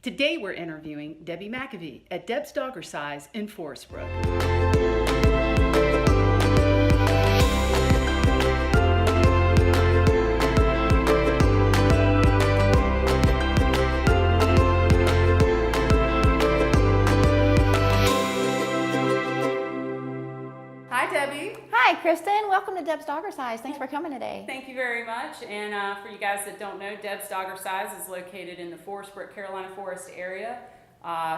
Today we're interviewing Debbie McAvey at Deb's Doggercise in Forestbrook. Hi, Debbie. Hi, Kristen. Welcome to Deb's Doggercise. Thanks for coming today. Thank you very much. And for you guys that don't know, Deb's Doggercise is located in the Forestbrook, Carolina Forest area,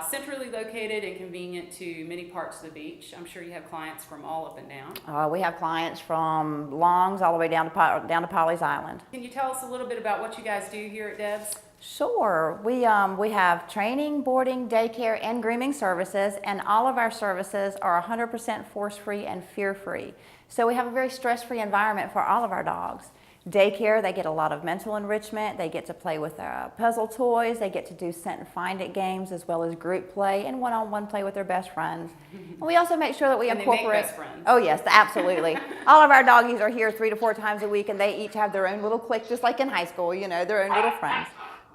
centrally located and convenient to many parts of the beach. I'm sure you have clients from all up and down. We have clients from Longs all the way down to Polly's Island. Can you tell us a little bit about what you guys do here at Deb's? Sure. We have training, boarding, daycare, and grooming services, and all of our services are 100% force-free and fear-free. So we have a very stress-free environment for all of our dogs. Daycare, they get a lot of mental enrichment, they get to play with puzzle toys, they get to do scent and find it games, as well as group play and one-on-one play with their best friends. And we also make sure that we incorporate... They make best friends. Oh yes, absolutely. All of our doggies are here 3 to 4 times a week, and they each have their own little clique, just like in high school, you know, their own little friends.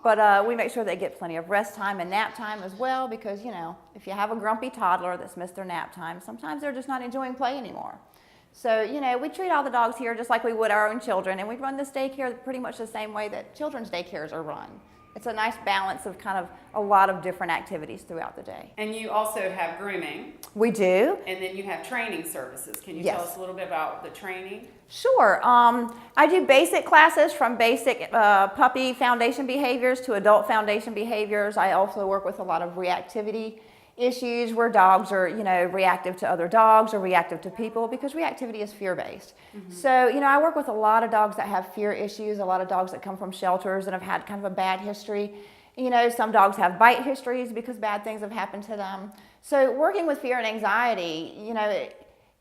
But we make sure they get plenty of rest time and nap time as well, because, you know, if you have a grumpy toddler that's missed their nap time, sometimes they're just not enjoying play anymore. So, you know, we treat all the dogs here just like we would our own children, and we run this daycare pretty much the same way that children's daycares are run. It's a nice balance of kind of a lot of different activities throughout the day. And you also have grooming. We do. And then you have training services. Can you Yes. tell us a little bit about the training? Sure. I do basic classes from basic puppy foundation behaviors to adult foundation behaviors. I also work with a lot of reactivity issues where dogs are, you know, reactive to other dogs or reactive to people, because reactivity is fear-based. So, you know, I work with a lot of dogs that have fear issues, a lot of dogs that come from shelters and have had kind of a bad history. You know, some dogs have bite histories because bad things have happened to them. So working with fear and anxiety, you know,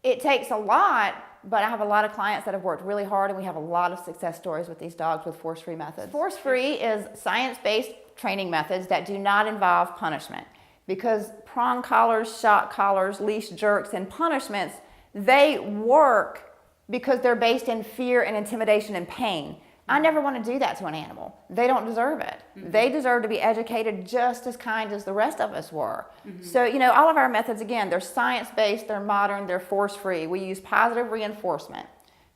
it takes a lot, but I have a lot of clients that have worked really hard, and we have a lot of success stories with these dogs with force-free methods. Force-free is science-based training methods that do not involve punishment, because prong collars, shock collars, leash jerks, and punishments, they work because they're based in fear and intimidation and pain. I never want to do that to an animal. They don't deserve it. They deserve to be educated just as kind as the rest of us were. So, you know, all of our methods, again, they're science-based, they're modern, they're force-free. We use positive reinforcement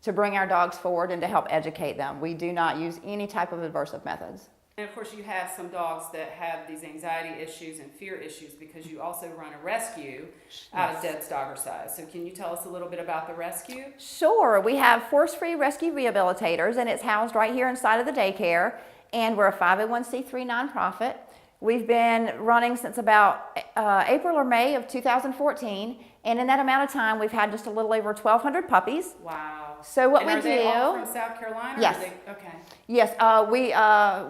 to bring our dogs forward and to help educate them. We do not use any type of aversive methods. And of course, you have some dogs that have these anxiety issues and fear issues, because you also run a rescue out of Deb's Doggercise. So can you tell us a little bit about the rescue? Sure. We have Force-Free Rescue Rehabilitators, and it's housed right here inside of the daycare, and we're a 501c3 nonprofit. We've been running since about April or May of 2014, and in that amount of time, we've had just a little over 1,200 puppies. Wow. So what and we are do... they all from South Carolina? Yes. Okay. Yes,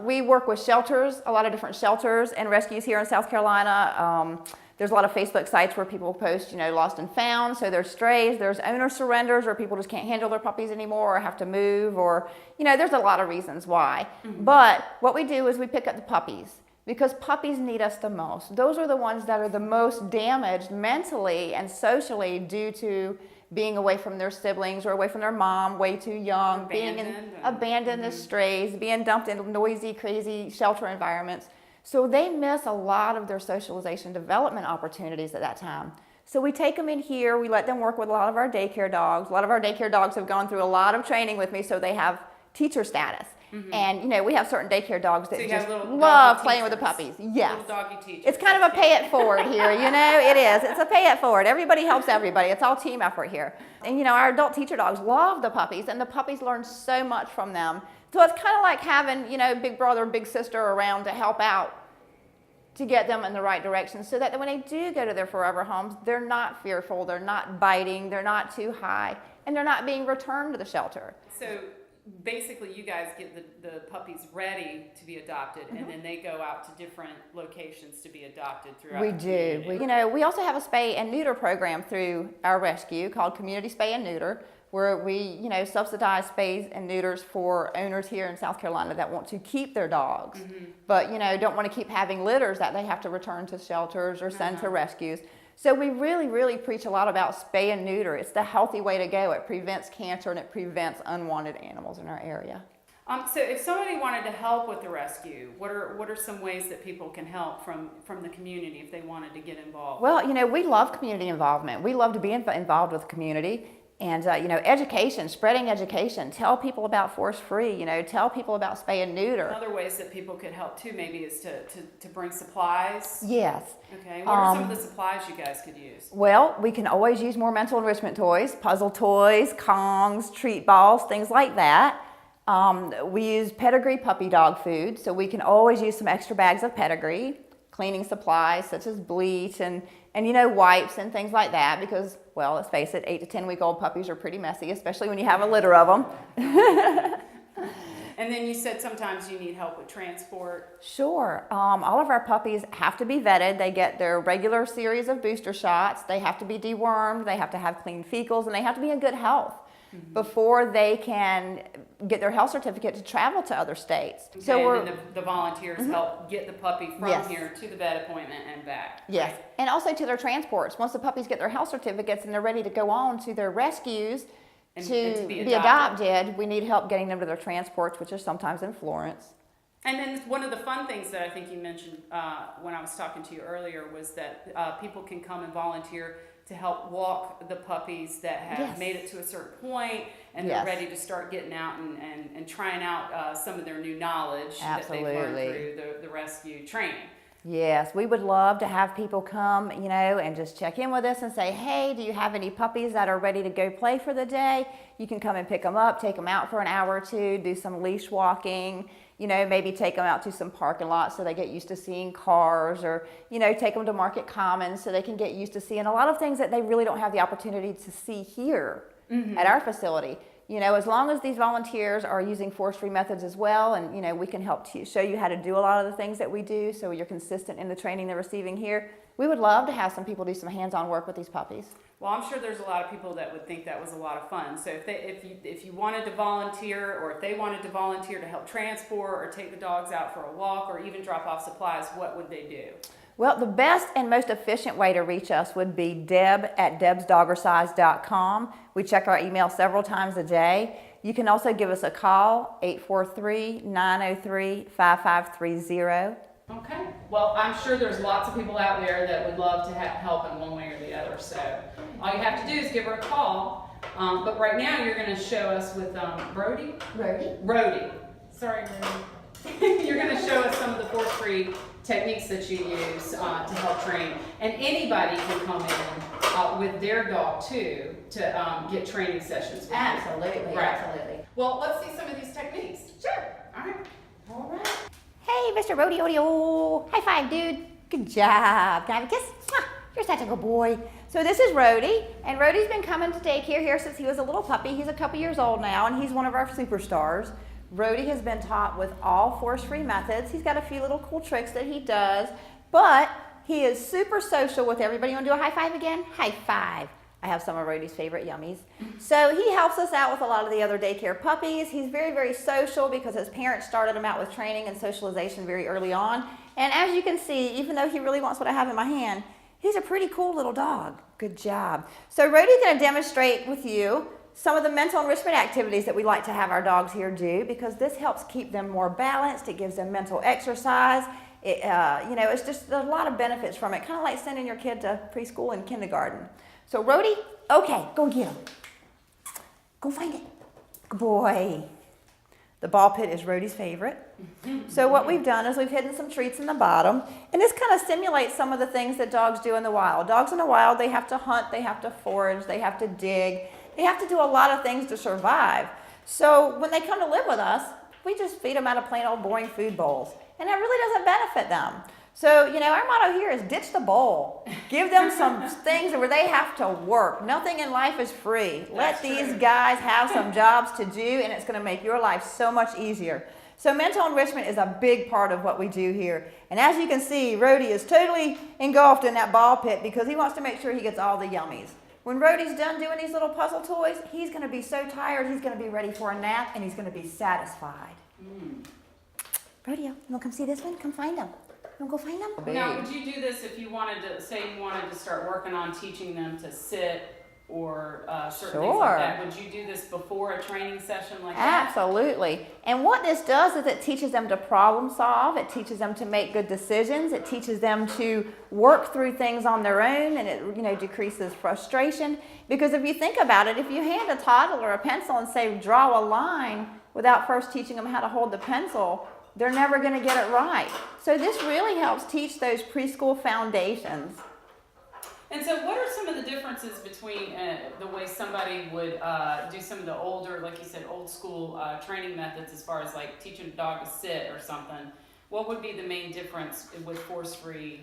we work with shelters, a lot of different shelters and rescues here in South Carolina. There's a lot of Facebook sites where people post, you know, lost and found. So there's strays, there's owner surrenders where people just can't handle their puppies anymore or have to move, or, you know, there's a lot of reasons why. But what we do is we pick up the puppies, because puppies need us the most. Those are the ones that are the most damaged mentally and socially due to being away from their siblings or away from their mom way too young, being abandoned as strays, being dumped in noisy, crazy shelter environments. So they miss a lot of their socialization development opportunities at that time. So we take them in here, we let them work with a lot of our daycare dogs. A lot of our daycare dogs have gone through a lot of training with me, so they have teacher status. And, you know, we have certain daycare dogs that just love playing with the puppies. Yes. Little doggy teachers. It's kind of a pay it forward here, you know, it is. It's a pay it forward. Everybody helps everybody. It's all team effort here. And, you know, our adult teacher dogs love the puppies, and the puppies learn so much from them. So it's kind of like having, you know, big brother, big sister around to help out to get them in the right direction, so that when they do go to their forever homes, they're not fearful, they're not biting, they're not too high, and they're not being returned to the shelter. So basically, you guys get the puppies ready to be adopted, and then they go out to different locations to be adopted throughout the community. We do. You know, we also have a spay and neuter program through our rescue called Community Spay and Neuter, where we, you know, subsidize spays and neuters for owners here in South Carolina that want to keep their dogs, but, you know, don't want to keep having litters that they have to return to shelters or send to rescues. So we really, really preach a lot about spay and neuter. It's the healthy way to go. It prevents cancer and it prevents unwanted animals in our area. So if somebody wanted to help with the rescue, what are some ways that people can help from the community if they wanted to get involved? Well, we love community involvement. We love to be involved with the community. And, education, spreading education. Tell people about force free, tell people about spay and neuter. Other ways that people could help too maybe is to bring supplies. Yes. Okay, what are some of the supplies you guys could use? Well, we can always use more mental enrichment toys, puzzle toys, Kongs, treat balls, things like that. We use pedigree puppy dog food, so we can always use some extra bags of pedigree, cleaning supplies such as bleach and wipes and things like that because, well, let's face it, 8 to 10 week old puppies are pretty messy, especially when you have a litter of them. And then you said sometimes you need help with transport. Sure. All of our puppies have to be vetted. They get their regular series of booster shots. They have to be dewormed. They have to have clean fecals, and they have to be in good health before they can get their health certificate to travel to other states. Okay, So and then the volunteers help get the puppy from Yes. here to the vet appointment and back. Yes, and also to their transports. Once the puppies get their health certificates and they're ready to go on to their rescues And to be adopted, we need help getting them to their transports, which are sometimes in Florence. And then one of the fun things that I think you mentioned when I was talking to you earlier was that people can come and volunteer to help walk the puppies that have Yes. made it to a certain point and Yes. they're ready to start getting out and trying out some of their new knowledge that they've learned Absolutely. through the rescue training. Yes, we would love to have people come, and just check in with us and say, hey, do you have any puppies that are ready to go play for the day? You can come and pick them up, take them out for an hour or two, do some leash walking, maybe take them out to some parking lots so they get used to seeing cars or, take them to Market Commons so they can get used to seeing a lot of things that they really don't have the opportunity to see here at our facility. As long as these volunteers are using force-free methods as well, and, we can help show you how to do a lot of the things that we do so you're consistent in the training they're receiving here. We would love to have some people do some hands-on work with these puppies. Well, I'm sure there's a lot of people that would think that was a lot of fun. So if you wanted to volunteer, or if they wanted to volunteer to help transport or take the dogs out for a walk or even drop off supplies, what would they do? Well, the best and most efficient way to reach us would be deb@debsdoggercise.com. We check our email several times a day. You can also give us a call, 843-903-5530. Okay. Well, I'm sure there's lots of people out there that would love to have help in one way or the other. So all you have to do is give her a call. But right now you're going to show us with Brody? Rody. Sorry, Rody. You're going to show us some of the force-free techniques that you use to help train. And anybody can come in with their dog too to get training sessions with you. Absolutely, Right. absolutely. Well, let's see some of these techniques. Sure. All right. All right. Hey, Mr. Rodeo. High five, dude. Good job. Can I have a kiss? Mwah. You're such a good boy. So this is Rody, and Rody's been coming to daycare here since he was a little puppy. He's a couple years old now, and he's one of our superstars. Rody has been taught with all force-free methods. He's got a few little cool tricks that he does, but he is super social with everybody. You want to do a high five again? High five. I have some of Rody's favorite yummies. So he helps us out with a lot of the other daycare puppies. He's very, very social because his parents started him out with training and socialization very early on. And as you can see, even though he really wants what I have in my hand, he's a pretty cool little dog. Good job. So Rody's going to demonstrate with you some of the mental enrichment activities that we like to have our dogs here do, because this helps keep them more balanced. It gives them mental exercise. It's just a lot of benefits from it, kind of like sending your kid to preschool and kindergarten. So Rody, okay, go get him. Go find it. Good boy. The ball pit is Rody's favorite. So what we've done is we've hidden some treats in the bottom, and this kind of simulates some of the things that dogs do in the wild. Dogs in the wild, they have to hunt, they have to forage, they have to dig, they have to do a lot of things to survive. So when they come to live with us, we just feed them out of plain old boring food bowls, and that really doesn't benefit them. So, our motto here is ditch the bowl. Give them some things where they have to work. Nothing in life is free. Let these guys have some jobs to do, and it's going to make your life so much easier. So mental enrichment is a big part of what we do here. And as you can see, Rody is totally engulfed in that ball pit because he wants to make sure he gets all the yummies. When Rody's done doing these little puzzle toys, he's going to be so tired, he's going to be ready for a nap, and he's going to be satisfied. Rodeo, you want to come see this one? Come find him. You want to go find him? Now, would you do this if you wanted to, say you wanted to start working on teaching them to sit or certain things like that. Would you do this before a training session like that? Absolutely. And what this does is it teaches them to problem solve. It teaches them to make good decisions. It teaches them to work through things on their own, and it decreases frustration. Because if you think about it, if you hand a toddler a pencil and say draw a line without first teaching them how to hold the pencil, they're never going to get it right. So this really helps teach those preschool foundations. And so what are some of the differences between the way somebody would do some of the older, like you said, old school training methods as far as like teaching a dog to sit or something? What would be the main difference with force-free,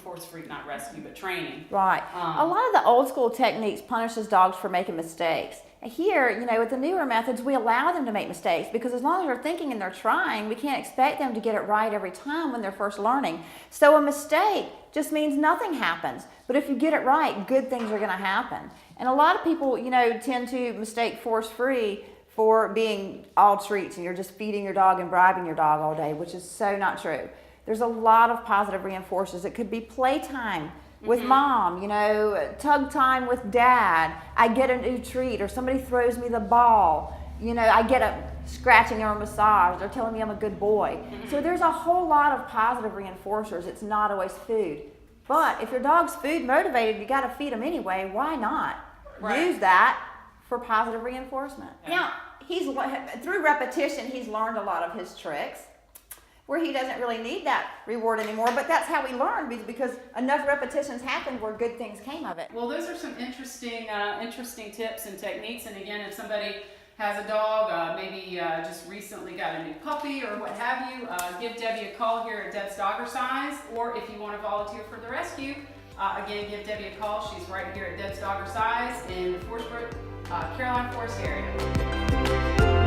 force-free, not rescue, but training? Right. A lot of the old school techniques punishes dogs for making mistakes. Here, with the newer methods, we allow them to make mistakes because as long as they're thinking and they're trying, we can't expect them to get it right every time when they're first learning. So a mistake just means nothing happens. But if you get it right, good things are going to happen. And a lot of people, tend to mistake force-free for being all treats and you're just feeding your dog and bribing your dog all day, which is so not true. There's a lot of positive reinforcers. It could be playtime with mom, tug time with dad, I get a new treat, or somebody throws me the ball, I get a scratching or a massage, they're telling me I'm a good boy. So there's a whole lot of positive reinforcers. It's not always food. But if your dog's food motivated, you got to feed them anyway, why not? Right. Use that for positive reinforcement. Now, through repetition, he's learned a lot of his tricks, where he doesn't really need that reward anymore, but that's how he learned because enough repetitions happened where good things came of it. Well, those are some interesting tips and techniques. And again, if somebody has a dog, maybe just recently got a new puppy or what have you, give Debbie a call here at Deb's Doggercise, or if you want to volunteer for the rescue, again, give Debbie a call. She's right here at Deb's Doggercise in the Forestbrook, Carolina Forest area.